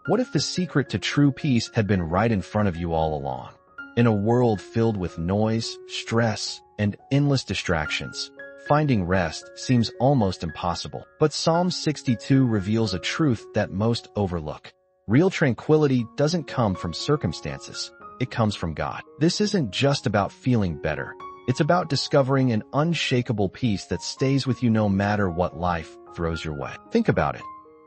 What if the secret to true peace had been right in front of you all along? In a world filled with noise, stress, and endless distractions, finding rest seems almost impossible. But Psalm 62 reveals a truth that most overlook. Real tranquility doesn't come from circumstances. It comes from God. This isn't just about feeling better. It's about discovering an unshakable peace that stays with you no matter what life throws your way. Think about it.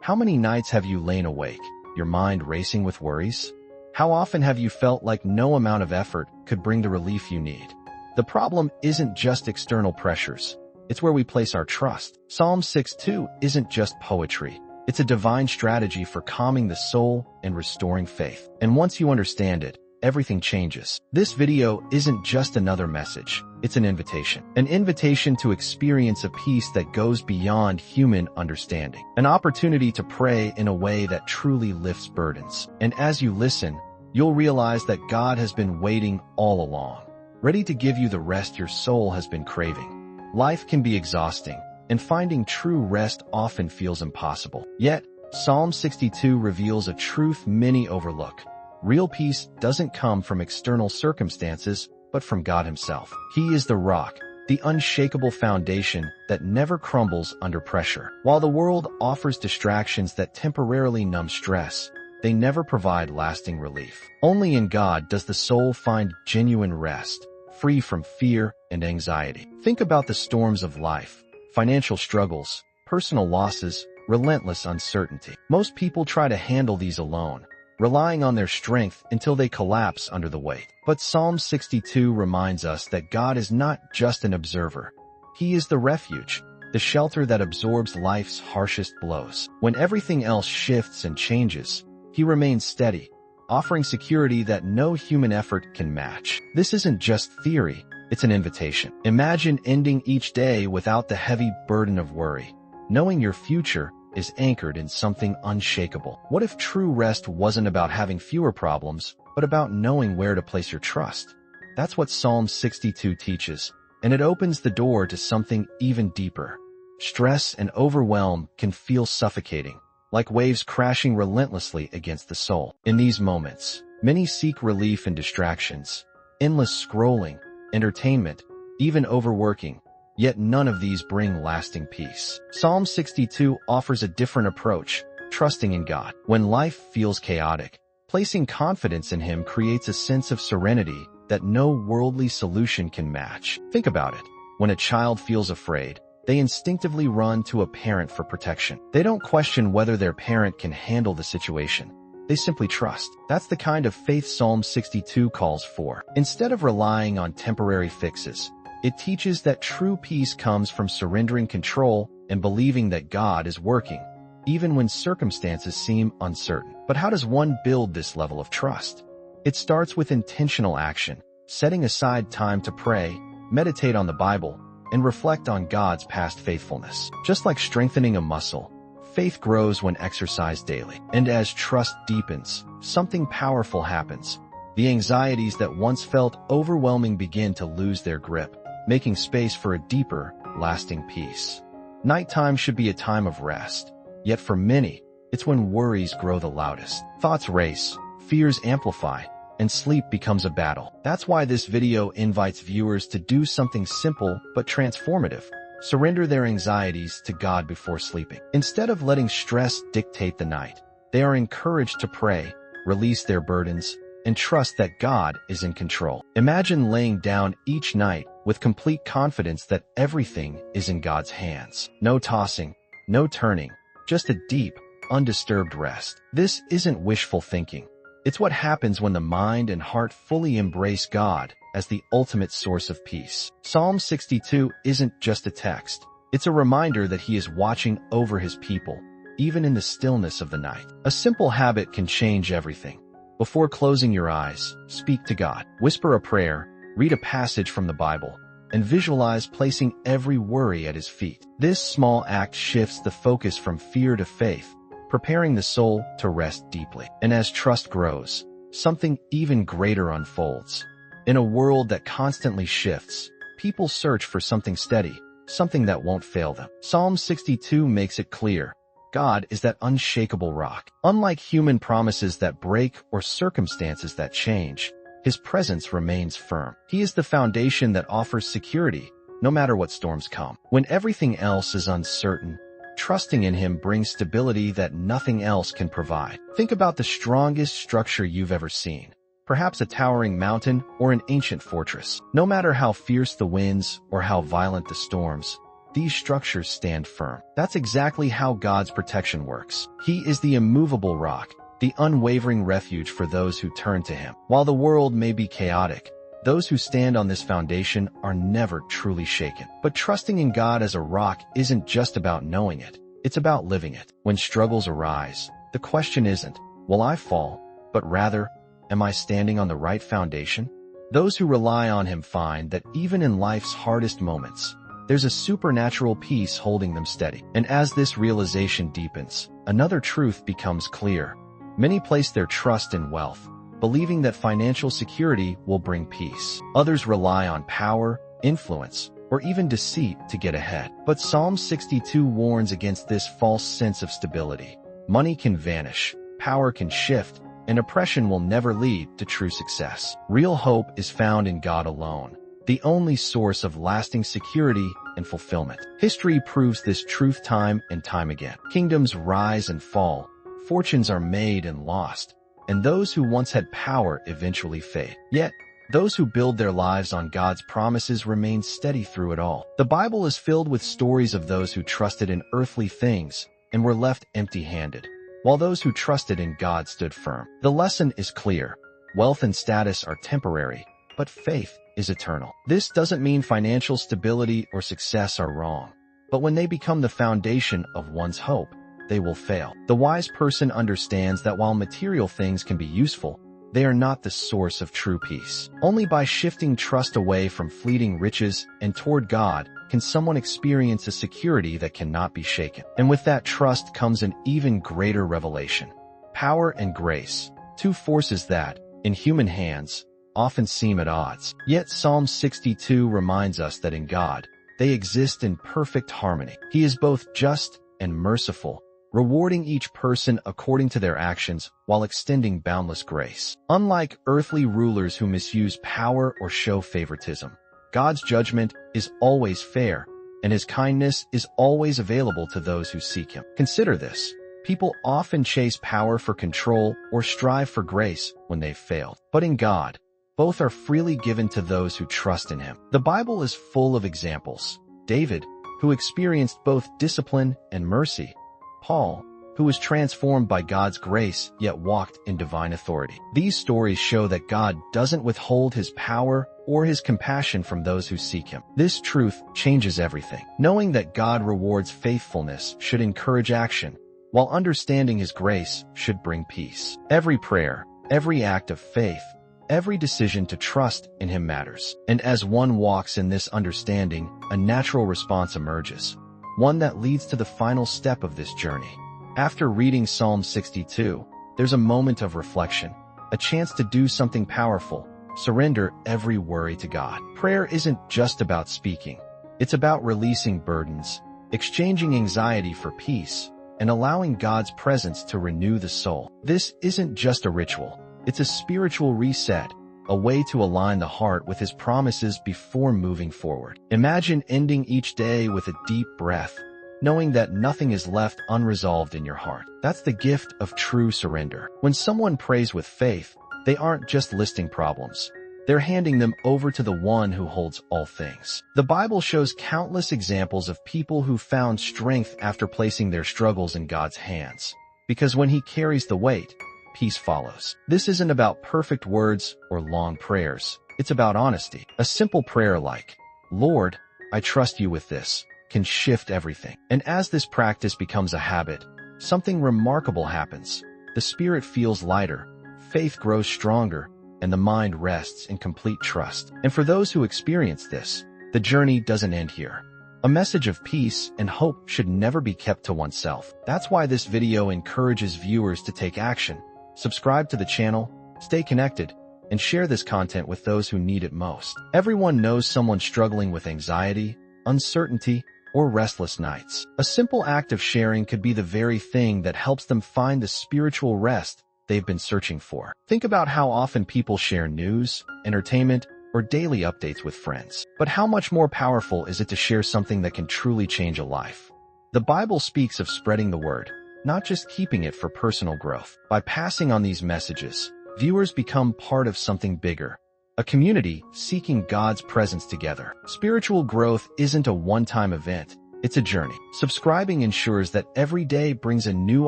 How many nights have you lain awake, your mind racing with worries? How often have you felt like no amount of effort could bring the relief you need? The problem isn't just external pressures. It's where we place our trust. Psalm 62 isn't just poetry. It's a divine strategy for calming the soul and restoring faith. And once you understand it, everything changes. This video isn't just another message. It's an invitation to experience a peace that goes beyond human understanding, an opportunity to pray in a way that truly lifts burdens. And as you listen, you'll realize that God has been waiting all along, ready to give you the rest your soul has been craving. Life can be exhausting, and finding true rest often feels impossible. Yet, Psalm 62 reveals a truth many overlook. Real peace doesn't come from external circumstances, but from God Himself. He is the rock, the unshakable foundation that never crumbles under pressure. While the world offers distractions that temporarily numb stress, they never provide lasting relief. Only in God does the soul find genuine rest, free from fear and anxiety. Think about the storms of life, financial struggles, personal losses, relentless uncertainty. Most people try to handle these alone, relying on their strength until they collapse under the weight. But Psalm 62 reminds us that God is not just an observer. He is the refuge, the shelter that absorbs life's harshest blows. When everything else shifts and changes, He remains steady, offering security that no human effort can match. This isn't just theory, it's an invitation. Imagine ending each day without the heavy burden of worry, knowing your future is anchored in something unshakable. What if true rest wasn't about having fewer problems, but about knowing where to place your trust? That's what Psalm 62 teaches, and it opens the door to something even deeper. Stress and overwhelm can feel suffocating, like waves crashing relentlessly against the soul. In these moments, many seek relief in distractions, endless scrolling, entertainment, even overworking. Yet none of these bring lasting peace. Psalm 62 offers a different approach, trusting in God. When life feels chaotic, placing confidence in Him creates a sense of serenity that no worldly solution can match. Think about it. When a child feels afraid, they instinctively run to a parent for protection. They don't question whether their parent can handle the situation. They simply trust. That's the kind of faith Psalm 62 calls for. Instead of relying on temporary fixes, it teaches that true peace comes from surrendering control and believing that God is working, even when circumstances seem uncertain. But how does one build this level of trust? It starts with intentional action, setting aside time to pray, meditate on the Bible, and reflect on God's past faithfulness. Just like strengthening a muscle, faith grows when exercised daily. And as trust deepens, something powerful happens. The anxieties that once felt overwhelming begin to lose their grip, making space for a deeper, lasting peace. Nighttime should be a time of rest, yet for many, it's when worries grow the loudest. Thoughts race, fears amplify, and sleep becomes a battle. That's why this video invites viewers to do something simple but transformative. Surrender their anxieties to God before sleeping. Instead of letting stress dictate the night, they are encouraged to pray, release their burdens, and trust that God is in control. Imagine laying down each night with complete confidence that everything is in God's hands. No tossing, no turning, just a deep, undisturbed rest. This isn't wishful thinking. It's what happens when the mind and heart fully embrace God as the ultimate source of peace. Psalm 62 isn't just a text. It's a reminder that He is watching over His people, even in the stillness of the night. A simple habit can change everything. Before closing your eyes, speak to God. Whisper a prayer, read a passage from the Bible, and visualize placing every worry at His feet. This small act shifts the focus from fear to faith, preparing the soul to rest deeply. And as trust grows, something even greater unfolds. In a world that constantly shifts, people search for something steady, something that won't fail them. Psalm 62 makes it clear. God is that unshakable rock. Unlike human promises that break or circumstances that change, His presence remains firm. He is the foundation that offers security, no matter what storms come. When everything else is uncertain, trusting in Him brings stability that nothing else can provide. Think about the strongest structure you've ever seen. Perhaps a towering mountain or an ancient fortress. No matter how fierce the winds or how violent the storms, these structures stand firm. That's exactly how God's protection works. He is the immovable rock, the unwavering refuge for those who turn to Him. While the world may be chaotic, those who stand on this foundation are never truly shaken. But trusting in God as a rock isn't just about knowing it. It's about living it. When struggles arise, the question isn't, will I fall? But rather, am I standing on the right foundation? Those who rely on Him find that even in life's hardest moments, there's a supernatural peace holding them steady. And as this realization deepens, another truth becomes clear. Many place their trust in wealth, believing that financial security will bring peace. Others rely on power, influence, or even deceit to get ahead. But Psalm 62 warns against this false sense of stability. Money can vanish, power can shift, and oppression will never lead to true success. Real hope is found in God alone, the only source of lasting security and fulfillment. History proves this truth time and time again. Kingdoms rise and fall, fortunes are made and lost, and those who once had power eventually fade. Yet, those who build their lives on God's promises remain steady through it all. The Bible is filled with stories of those who trusted in earthly things and were left empty-handed, while those who trusted in God stood firm. The lesson is clear. Wealth and status are temporary, but faith is eternal. This doesn't mean financial stability or success are wrong, but when they become the foundation of one's hope, they will fail. The wise person understands that while material things can be useful, they are not the source of true peace. Only by shifting trust away from fleeting riches and toward God can someone experience a security that cannot be shaken. And with that trust comes an even greater revelation. Power and grace, two forces that, in human hands, often seem at odds. Yet Psalm 62 reminds us that in God, they exist in perfect harmony. He is both just and merciful, rewarding each person according to their actions while extending boundless grace. Unlike earthly rulers who misuse power or show favoritism, God's judgment is always fair, and His kindness is always available to those who seek Him. Consider this. People often chase power for control or strive for grace when they've failed. But in God, both are freely given to those who trust in Him. The Bible is full of examples. David, who experienced both discipline and mercy. Paul, who was transformed by God's grace yet walked in divine authority. These stories show that God doesn't withhold His power or His compassion from those who seek Him. This truth changes everything. Knowing that God rewards faithfulness should encourage action, while understanding His grace should bring peace. Every prayer, every act of faith, every decision to trust in Him matters. And as one walks in this understanding, a natural response emerges, one that leads to the final step of this journey. After reading Psalm 62, there's a moment of reflection, a chance to do something powerful, surrender every worry to God. Prayer isn't just about speaking. It's about releasing burdens, exchanging anxiety for peace, and allowing God's presence to renew the soul. This isn't just a ritual. It's a spiritual reset, a way to align the heart with His promises before moving forward. Imagine ending each day with a deep breath, knowing that nothing is left unresolved in your heart. That's the gift of true surrender. When someone prays with faith, they aren't just listing problems. They're handing them over to the one who holds all things. The Bible shows countless examples of people who found strength after placing their struggles in God's hands. Because when He carries the weight, peace follows. This isn't about perfect words or long prayers. It's about honesty. A simple prayer like, "Lord, I trust You with this," can shift everything. And as this practice becomes a habit, something remarkable happens. The spirit feels lighter, faith grows stronger, and the mind rests in complete trust. And for those who experience this, the journey doesn't end here. A message of peace and hope should never be kept to oneself. That's why this video encourages viewers to take action. Subscribe to the channel, stay connected, and share this content with those who need it most. Everyone knows someone struggling with anxiety, uncertainty, or restless nights. A simple act of sharing could be the very thing that helps them find the spiritual rest they've been searching for. Think about how often people share news, entertainment, or daily updates with friends. But how much more powerful is it to share something that can truly change a life? The Bible speaks of spreading the word, not just keeping it for personal growth. By passing on these messages, viewers become part of something bigger, a community seeking God's presence together. Spiritual growth isn't a one-time event, it's a journey. Subscribing ensures that every day brings a new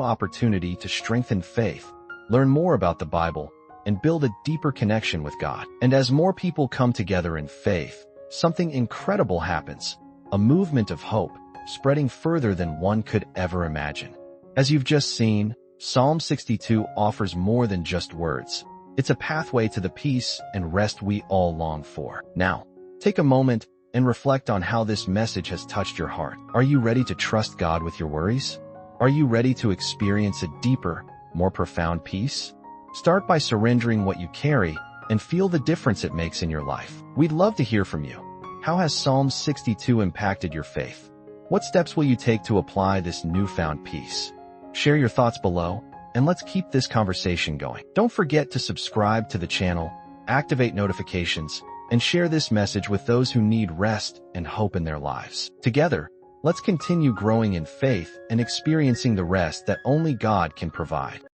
opportunity to strengthen faith, learn more about the Bible, and build a deeper connection with God. And as more people come together in faith, something incredible happens, a movement of hope, spreading further than one could ever imagine. As you've just seen, Psalm 62 offers more than just words. It's a pathway to the peace and rest we all long for. Now, take a moment and reflect on how this message has touched your heart. Are you ready to trust God with your worries? Are you ready to experience a deeper, more profound peace? Start by surrendering what you carry and feel the difference it makes in your life. We'd love to hear from you. How has Psalm 62 impacted your faith? What steps will you take to apply this newfound peace? Share your thoughts below, and let's keep this conversation going. Don't forget to subscribe to the channel, activate notifications, and share this message with those who need rest and hope in their lives. Together, let's continue growing in faith and experiencing the rest that only God can provide.